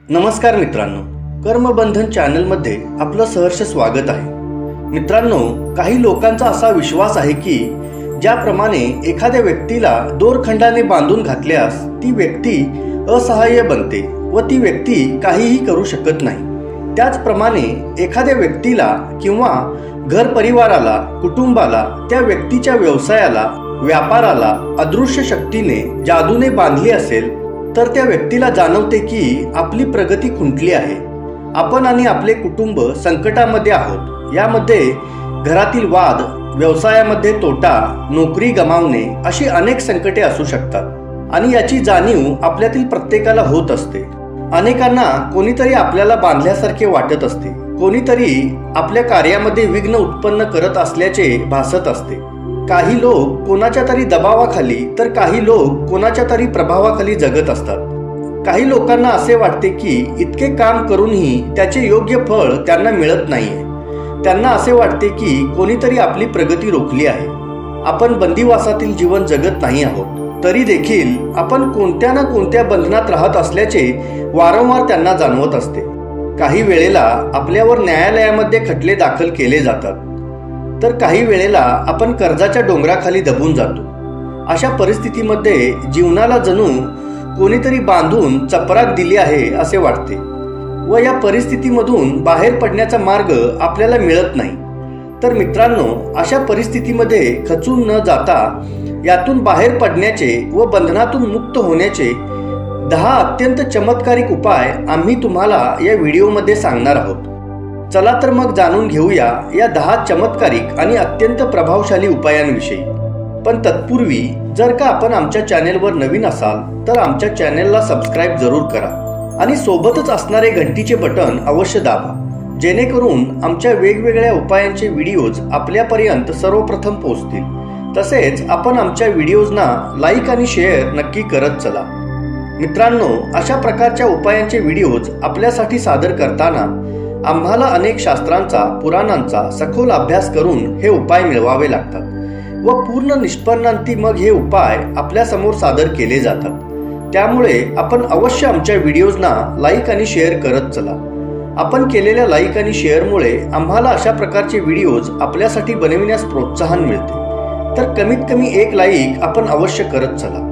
नमस्कार मित्रांनो, कर्मबंधन चॅनलमध्ये आपलं सहर्ष स्वागत आहे। मित्रांनो, काही लोकांचा असा विश्वास आहे की ज्याप्रमाणे एखाद्या व्यक्तीला दोरखंडाने बांधून घातल्यास ती व्यक्ती असहाय्य बनते व ती व्यक्ती काहीही करू शकत नाही, त्याचप्रमाणे एखाद्या व्यक्तीला किंवा घर परिवाराला, कुटुंबाला, त्या व्यक्तीच्या व्यवसायाला, व्यापाराला अदृश्य शक्तीने, जादूने बांधली असेल तर त्या व्यक्तीला जाणवते की आपली प्रगती खुंटली आहे, आपण आणि आपले कुटुंब संकटामध्ये आहोत। यामध्ये घरातील वाद, व्यवसायामध्ये तोटा, नोकरी गमावणे अशी अनेक संकटे असू शकतात आणि याची जाणीव आपल्यातील प्रत्येकाला होत असते। अनेकांना कोणीतरी आपल्याला बांधल्यासारखे वाटत असते, कोणीतरी आपल्या कार्यामध्ये विघ्न उत्पन्न करत असल्याचे भासत असते। काही लोक कोणाच्या तरी दबावाखाली तर काही लोक कोणाच्या तरी प्रभावाखाली जगत असतात। काही लोकांना असे वाटते की इतके काम करूनही त्याचे योग्य फळ त्यांना मिळत नाहीये। त्यांना असे वाटते की कोणीतरी आपली प्रगती रोखली आहे, आपण बंदिवासातील जीवन जगत नाही आहोत, तरी देखील आपण कोणत्या ना कोणत्या बंधनात राहत असल्याचे वारंवार त्यांना जाणवत असते। काही वेळेला आपल्यावर न्यायालयामध्ये खटले दाखल केले जातात, तर काही वेळेला आपण कर्जाच्या डोंगराखाली दबून जातो। अशा परिस्थितीमध्ये जीवनाला जणू कोणीतरी बांधून चपराक दिली आहे असे वाटते व या परिस्थितीमधून बाहेर पडण्याचा मार्ग आपल्याला मिळत नाही। तर मित्रांनो, अशा परिस्थितीमध्ये खचून न जाता यातून बाहेर पडण्याचे व बंधनातून मुक्त होण्याचे 10 अत्यंत चमत्कारिक उपाय आम्ही तुम्हाला या व्हिडिओमध्ये सांगणार आहोत। चला तर मग जाणून घेऊया या 10 चमत्कारिक आणि अत्यंत प्रभावशाली उपायांविषयी। पण तत्पूर्वी जर का आपण आमच्या चॅनेलवर नवीन असाल तर आमच्या चॅनेलला सबस्क्राईब जरूर करा आणि सोबतच असणारे घंटीचे बटन अवश्य दाबा, जेणेकरून आमच्या वेगवेगळ्या उपायांचे व्हिडिओज आपल्यापर्यंत सर्वप्रथम पोहोचतील। तसेच आपण आमच्या व्हिडिओजना लाईक आणि शेअर नक्की करत चला। मित्रांनो, अशा प्रकारच्या उपायांचे व्हिडिओज आपल्यासाठी सादर करताना आम्हाला अनेक शास्त्रांचा, पुराणांचा सखोल अभ्यास करून हे उपाय मिळवावे लागतात व पूर्ण निष्पन्नांती मग हे उपाय आपल्या समोर सादर केले जातात। त्यामुळे आपण अवश्य आमच्या व्हिडिओजना लाईक आणि शेअर करत चला। आपण केलेल्या लाईक आणि शेअरमुळे आम्हाला अशा प्रकारचे व्हिडिओज आपल्यासाठी बनविण्यास प्रोत्साहन मिळते, तर कमीत कमी एक लाईक आपण अवश्य करत चला।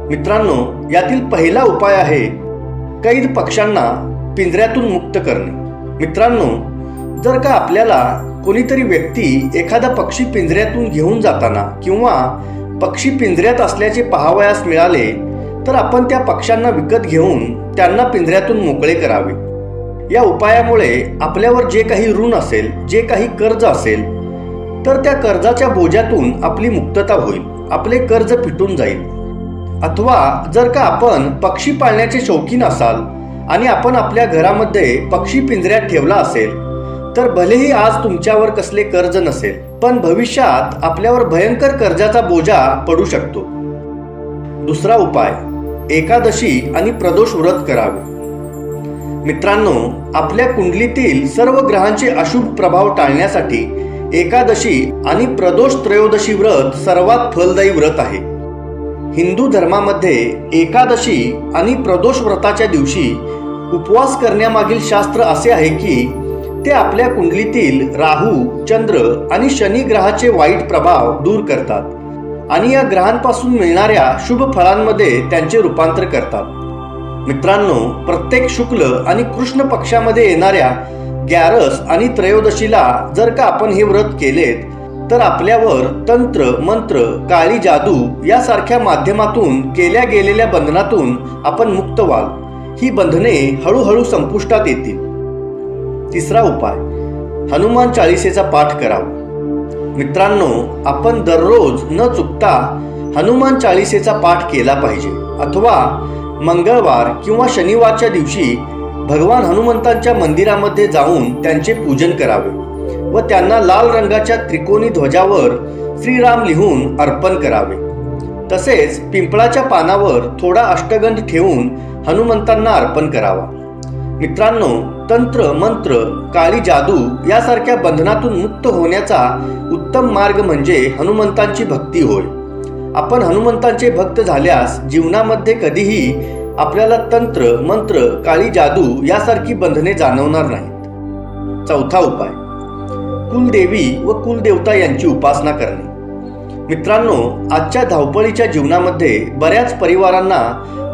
मित्रांनो, यातील पहिला उपाय आहे कैद पक्ष्यांना पिंजऱ्यातून मुक्त करणे। मित्रांनो, जर का आपल्याला कोणीतरी व्यक्ती एखादा पक्षी पिंजऱ्यातून घेऊन जाताना किंवा पक्षी पिंजऱ्यात असल्याचे पाहावयास मिळाले तर आपण त्या पक्ष्यांना विकत घेऊन त्यांना पिंजऱ्यातून मोकळे करावे। या उपायामुळे आपल्यावर जे काही ऋण असेल, जे काही कर्ज असेल, तर त्या कर्जाच्या बोजातून आपली मुक्तता होईल, आपले कर्ज फिटून जाईल। अथवा जर का आपण पक्षी पाळण्याचे शौकीन असाल आणि आपण आपल्या घरामध्ये पक्षी पिंजऱ्यात ठेवला असेल तर भलेही आज तुमच्यावर कसले कर्ज नसेल, पण भविष्यात आपल्यावर भयंकर कर्जाचा बोजा पडू शकतो। दुसरा उपाय, एकादशी आणि प्रदोष व्रत करावे। मित्रांनो, आपल्या कुंडलीतील सर्व ग्रहांचे अशुभ प्रभाव टाळण्यासाठी एकादशी आणि प्रदोष त्रयोदशी व्रत सर्वात फलदायी व्रत आहे। हिंदू धर्मामध्ये एकादशी आणि प्रदोष व्रताच्या दिवशी उपवास करण्यामागील शास्त्र असे आहे की ते आपल्या कुंडलीतील राहू, चंद्र आणि शनी ग्रहाचे वाईट प्रभाव दूर करतात आणि या ग्रहांपासून मिळणाऱ्या शुभ फळांमध्ये त्यांचे रूपांतर करतात। मित्रांनो, प्रत्येक शुक्ल आणि कृष्ण पक्षामध्ये येणाऱ्या 11 आणि त्रयोदशीला जर का आपण हे व्रत केलेत तर आपल्यावर तंत्र, मंत्र, काळी जादू यासारख्या माध्यमातून केल्या गेलेल्या बंधनातून आपण मुक्त व्हाल। ही बंधने हळूहळू संपुष्टात येतील। तिसरा उपाय, हनुमान चाळीसेचा पाठ करावा। मित्रांनो, आपण दररोज न चुकता हनुमान चाळीसेचा पाठ केला पाहिजे अथवा मंगळवार किंवा शनिवारच्या दिवशी भगवान हनुमंतांच्या मंदिरामध्ये जाऊन त्यांचे पूजन करावे व त्यांना लाल रंगाच्या त्रिकोणी ध्वजावर श्रीराम लिहून अर्पण करावे। तसेच पिंपळाच्या पानावर थोडा अष्टगंध ठेवून हनुमंतांना अर्पण करावा। मित्रांनो, तंत्र, मंत्र, काळी जादू यासारख्या बंधनातून मुक्त होण्याचा उत्तम मार्ग म्हणजे हनुमंतांची भक्ती होय। आपण हनुमंतांचे भक्त झाल्यास जीवनामध्ये कधीही आपल्याला तंत्र मंत्र काळी जादू यासारखी बंधने जाणवणार नाहीत. चौथा उपाय, कुलदेवी व कुलदेवता यांची उपासना करणे. मित्रांनो, आजच्या धावपळीच्या जीवनामध्ये बऱ्याच परिवारांना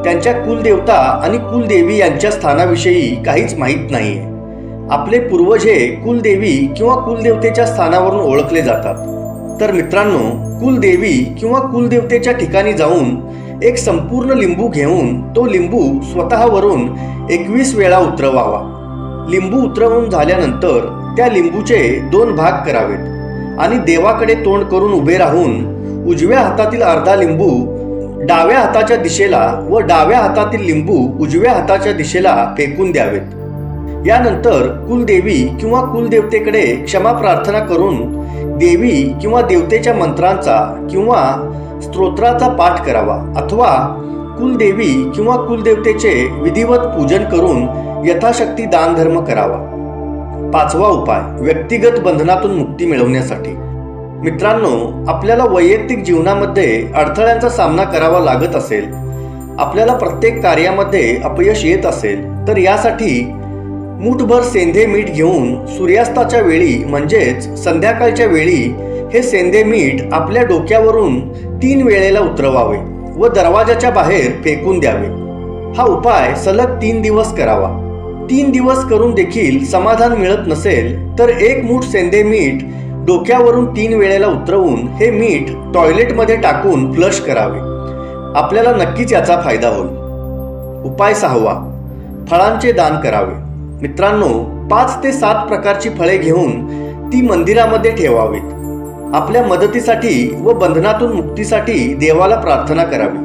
त्यांच्या कुलदेवता आणि कुलदेवी यांच्या स्थानाविषयी काहीच माहीत नाहीये. आपले पूर्वज हे कुलदेवी किंवा कुलदेवतेच्या स्थानावरून ओळखले जातात. तर मित्रांनो, कुलदेवी किंवा कुलदेवतेच्या ठिकाणी जाऊन एक संपूर्ण लिंबू घेऊन तो लिंबू स्वतःवरून 21 वेळा उतरवावा. लिंबू उतरवून झाल्यानंतर त्या लिंबूचे 2 भाग करावेत आणि देवाकडे तोंड करून उभे राहून उजव्या हातातील अर्धा लिंबू डाव्या हाताच्या दिशेला व डाव्या हातातील लिंबू उजव्या हाताच्या दिशेला फेकून द्यावेत. यानंतर कुलदेवी किंवा कुलदेवतेकडे क्षमा प्रार्थना करून देवी किंवा देवतेच्या मंत्रांचा किंवा स्तोत्राचा पाठ करावा अथवा कुलदेवी किंवा कुलदेवतेचे विधिवत पूजन करून यथाशक्ती दानधर्म करावा. पाचवा उपाय, व्यक्तिगत बंधनातून मुक्ती मिळवण्यासाठी. मित्रांनो, आपल्याला वैयक्तिक जीवनामध्ये अडथळ्यांचा सामना करावा लागत असेल, आपल्याला प्रत्येक कार्यामध्ये अपयश येत असेल, तर यासाठी मूठभर सेंधे मीठ घेऊन सूर्यास्ताच्या वेळी म्हणजेच संध्याकाळच्या वेळी हे सेंधे मीठ आपल्या डोक्यावरून 3 वेळेला उतरवावे व दरवाजाच्या बाहेर फेकून द्यावे. हा उपाय सलग 3 दिवस करावा. 3 दिवस करून देखील समाधान मिळत नसेल तर 1 मूठ सेंधे मीठ डोक्यावरून 3 वेळेला उतरवून हे मीठ टॉयलेटमध्ये टाकून फ्लश करावे. आपल्याला नक्कीच याचा फायदा होईल. उपाय 6वा, फळांचे दान करावे. मित्रांनो, 5 ते 7 प्रकारची फळे घेऊन ती मंदिरामध्ये ठेवावीत. आपल्या मदतीसाठी व बंधनातून मुक्तीसाठी देवाला प्रार्थना करावी.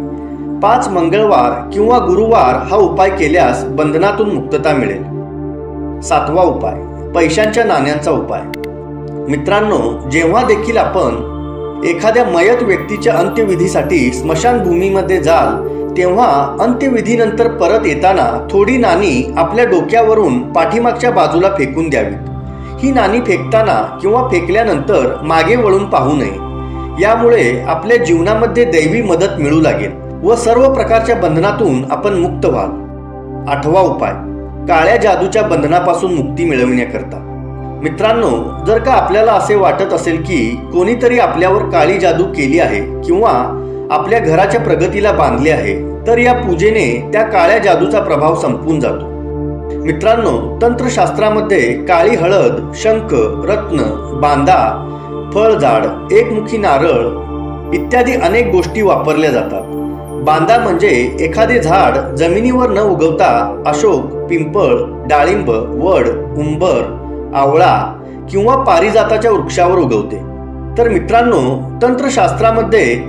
5 मंगळवार किंवा गुरुवार हा उपाय केल्यास बंधनातून मुक्तता मिळेल. 7वा उपाय, पैशांच्या नाण्यांचा उपाय. मित्रांनो, जेव्हा देखील आपण एखाद्या मयत व्यक्तीच्या अंत्यविधीसाठी स्मशानभूमीमध्ये जाल तेव्हा अंत्यविधीनंतर परत येताना थोडी नाणी आपल्या डोक्यावरून पाठीमागच्या बाजूला फेकून द्यावीत. ही नाणी फेकताना किंवा फेकल्यानंतर मागे वळून पाहू नये. यामुळे आपल्या जीवनामध्ये दैवी मदत मिळू लागेल व सर्व प्रकारच्या बंधनातून आपण मुक्त व्हाल. 8वा उपाय, काळ्या जादूच्या बंधनापासून मुक्ती मिळविण्याकरता. मित्रांनो, जर का आपल्याला असे वाटत असेल की कोणीतरी आपल्यावर काळी जादू केली आहे किंवा आपल्या घराच्या प्रगतीला बांधले आहे, तर या पूजेने त्या काळ्या जादूचा प्रभाव संपून जातो. मित्रांनो, तंत्रशास्त्रामध्ये काळी हळद, शंख, रत्न, बांदा, फळझाड, एकमुखी नारळ इत्यादी अनेक गोष्टी वापरल्या जातात. बांदा म्हणजे एखादे झाड जमिनीवर न उगवता अशोक, पिंपळ, डाळिंब, वड, उंबर, आवळा किंवा पारिजाताच्या वृक्षावर उगवते. तर मित्रांनो, तंत्रशास्त्रामध्ये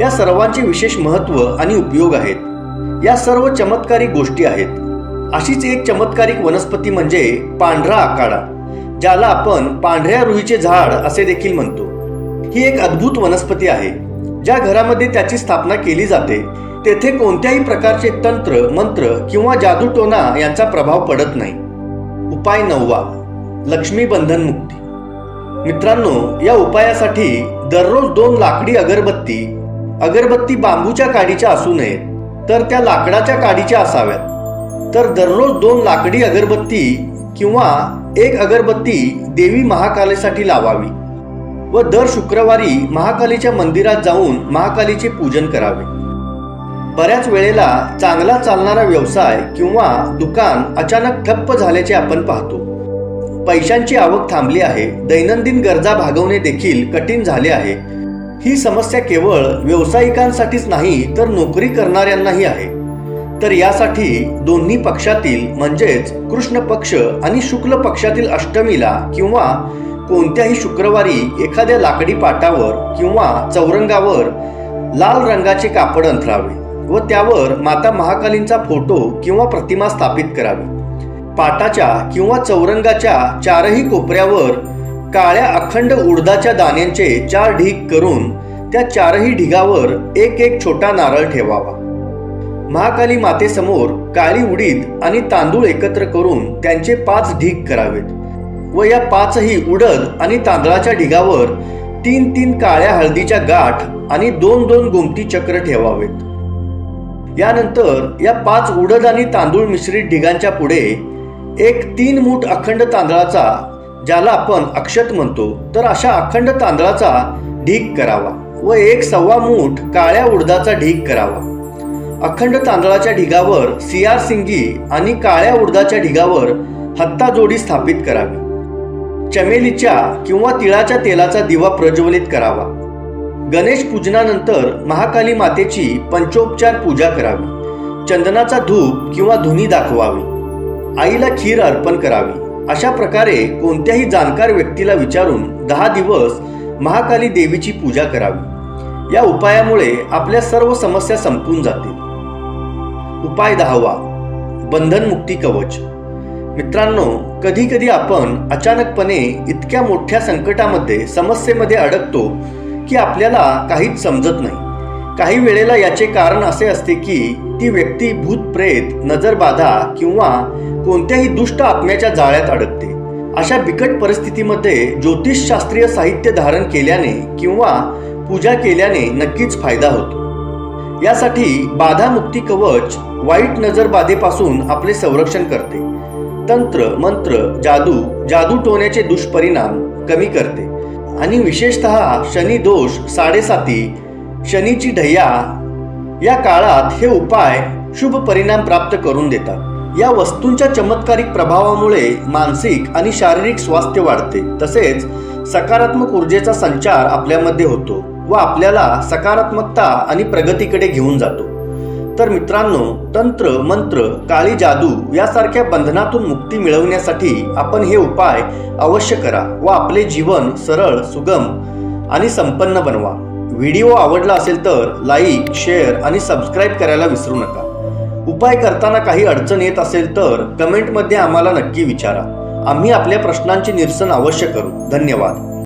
या सर्वांचे विशेष महत्त्व आणि उपयोग आहेत. या सर्व चमत्कारिक गोष्टी आहेत. अशीच एक चमत्कारिक वनस्पती म्हणजे पांढरा आकाडा, ज्याला आपण पांढऱ्या रुईचे झाड असे देखील म्हणतो. ही एक अद्भुत वनस्पती आहे. ज्या घरामध्ये त्याची स्थापना केली जाते तेथे कोणत्याही प्रकारचे तंत्र मंत्र किंवा जादूटोना यांचा प्रभाव पडत नाही. उपाय 9वा, लक्ष्मी बंधन मुक्ती. मित्रांनो, या उपायासाठी दररोज 2 लाकडी अगरबत्ती बांबूच्या काडीच्या असू नयेत, तर त्या लाकडाच्या काडीच्या असाव्यात. तर दररोज 2 लाकडी अगरबत्ती किंवा 1 अगरबत्ती देवी महाकालीसाठी लावावी व दर शुक्रवारी महाकालीच्या मंदिरात जाऊन महाकालीचे पूजन करावे. बऱ्याच वेळेला चांगला चालणारा व्यवसाय किंवा दुकान अचानक ठप्प झाल्याचे आपण पाहतो. पैशांची आवक थांबली आहे, दैनंदिन गरजा भागवणे देखील कठीण झाले आहे. ही समस्या केवळ व्यावसायिकांसाठीच नाही तर नोकरी करणाऱ्यांनाही आहे. तर यासाठी दोन्ही पक्षातील म्हणजेच कृष्ण पक्ष आणि शुक्ल पक्षातील अष्टमीला किंवा कोणत्याही शुक्रवारी एखाद्या लाकडी पाटावर किंवा चौरंगावर लाल रंगाचे कापड अंथरावे व त्यावर माता महाकालींचा फोटो किंवा प्रतिमा स्थापित करावी. पाटाच्या किंवा चौरंगाच्या 4ही कोपऱ्यावर काळ्या अखंड उडदाच्या दाण्यांचे 4 ढीग करून त्या 4ही ढिगावर एक छोटा नारळ ठेवावा. महाकाली मातेसमोर काळी उडीद आणि तांदूळ एकत्र करून त्यांचे 5 ढीग करावेत व या 5ही उडद आणि तांदळाच्या ढिगावर 3 काळ्या हळदीच्या गाठ आणि 2 गोमती चक्र ठेवावेत. यानंतर या 5 उडद आणि तांदूळ मिश्रित ढिगांच्या पुढे एक 3 मूठ अखंड तांदळाचा, ज्याला आपण अक्षत म्हणतो, तर अशा अखंड तांदळाचा ढीग करावा व 1 मूठ काळ्या उडदाचा ढीग करावा. अखंड तांदळाच्या ढिगावर सियार सिंगी आणि काळ्या उडदाच्या ढिगावर हत्ता जोडी स्थापित करावी. चमेलीच्या किंवा तिळाच्या तेलाचा दिवा प्रज्वलित करावा. गणेश पूजनानंतर महाकाली मातेची पंचोपचार पूजा करावी. चंदनाचा धूप किंवा धुनी दाखवावी. आईला खीर अर्पण करावी. अशा प्रकारे कोणत्याही जाणकार व्यक्तीला विचारून 10 दिवस महाकाली देवीची पूजा करावी. या उपायामुळे आपल्या सर्व समस्या संपून जातील. उपाय 10वा, बंधनमुक्ती कवच. मित्रांनो, कधी कधी आपण अचानकपणे इतक्या मोठ्या संकटामध्ये, समस्येमध्ये अडकतो की आपल्याला काहीच समजत नाही. काही वेळेला याचे कारण असे असते की ती व्यक्ती भूत प्रेत, नजरबाधा किंवा कोणत्याही दुष्ट आत्म्याच्या जाळ्यात अडकते. अशा बिकट परिस्थितीमध्ये ज्योतिषशास्त्रीय साहित्य धारण केल्याने किंवा पूजा केल्याने नक्कीच फायदा होतो. यासाठी बाधामुक्ती कवच वाईट नजरबाधेपासून आपले संरक्षण करते. तंत्र, मंत्र, जादू टोण्याचे दुष्परिणाम कमी करते आणि विशेषतः शनी दोष, 7.5, शनीची ढैया या काळात हे उपाय शुभ परिणाम प्राप्त करून देतात. या वस्तूंच्या चमत्कारिक प्रभावामुळे मानसिक आणि शारीरिक स्वास्थ्य वाढते. तसेच सकारात्मक ऊर्जेचा संचार आपल्यामध्ये होतो व आपल्याला सकारात्मकता आणि प्रगतीकडे घेऊन जातो. तर मित्रांनो, तंत्र, मंत्र, काळी जादू यासारख्या बंधनातून मुक्ती मिळवण्यासाठी आपण हे उपाय अवश्य करा व आपले जीवन सरळ, सुगम आणि संपन्न बनवा. व्हिडिओ आवडला असेल तर लाईक, शेअर आणि सबस्क्राईब करायला विसरू नका. उपाय करताना काही अडचण येत असेल तर कमेंटमध्ये आम्हाला नक्की विचारा. आम्ही आपल्या प्रश्नांचे निरसन अवश्य करू. धन्यवाद.